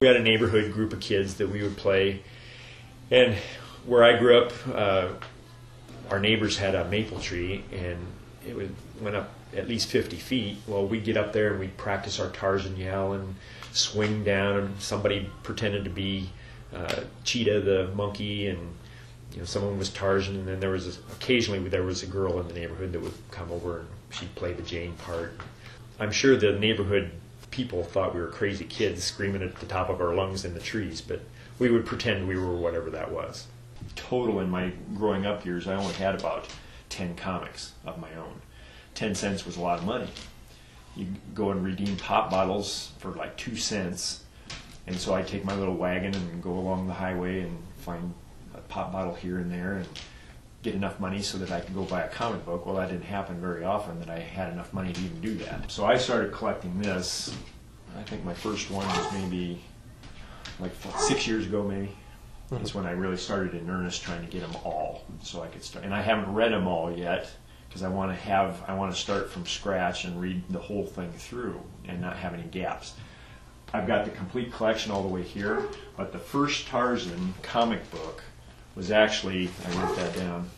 We had a neighborhood group of kids that we would play, and where I grew up, our neighbors had a maple tree, and went up at least 50 feet. Well, we'd get up there and we'd practice our Tarzan yell and swing down, and somebody pretended to be Cheetah the monkey, and someone was Tarzan, and then occasionally there was a girl in the neighborhood that would come over and she'd play the Jane part. I'm sure the neighborhood people thought we were crazy kids screaming at the top of our lungs in the trees, but we would pretend we were whatever that was. Total in my growing up years, I only had about 10 comics of my own. 10 cents was a lot of money. You go and redeem pop bottles for like 2 cents, and so I'd take my little wagon and go along the highway and find a pop bottle here and there and get enough money so that I could go buy a comic book. Well, that didn't happen very often that I had enough money to even do that. So I started collecting this. I think my first one was maybe like 6 years ago, maybe. That's when I really started in earnest trying to get them all, so I could start. And I haven't read them all yet because I want to start from scratch and read the whole thing through and not have any gaps. I've got the complete collection all the way here, but the first Tarzan comic book was actually, I wrote that down,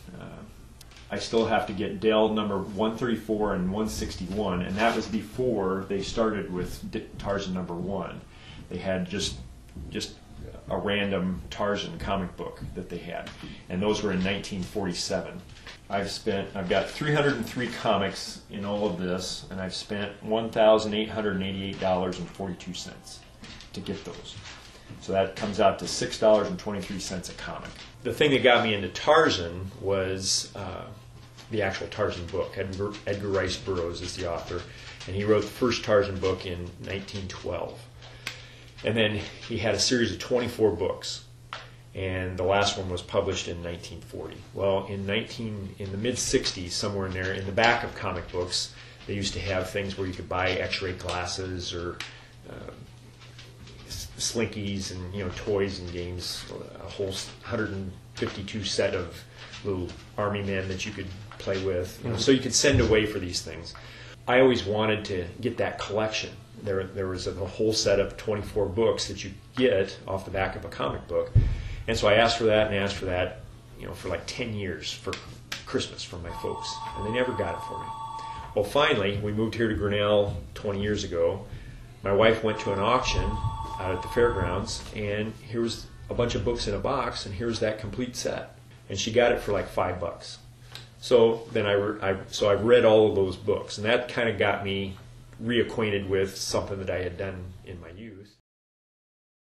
I still have to get Dell number 134 and 161, and that was before they started with Tarzan number 1. They had just a random Tarzan comic book that they had, and those were in 1947. I've got 303 comics in all of this, and I've spent $1,888.42 to get those. So that comes out to $6.23 a comic. The thing that got me into Tarzan was the actual Tarzan book. Edgar Rice Burroughs is the author, and he wrote the first Tarzan book in 1912. And then he had a series of 24 books, and the last one was published in 1940. Well, in the mid-60s, somewhere in there, in the back of comic books, they used to have things where you could buy X-ray glasses or slinkies and toys and games, a whole 152 set of little army men that you could play with, so you could send away for these things. I always wanted to get that collection. There was a whole set of 24 books that you get off the back of a comic book, and so I asked for that and asked for that, for like 10 years for Christmas from my folks, and they never got it for me. Well, finally, we moved here to Grinnell 20 years ago. My wife went to an auction out at the fairgrounds, and here was a bunch of books in a box, and here's that complete set, and she got it for like $5. So then I've read all of those books, and that kind of got me reacquainted with something that I had done in my youth.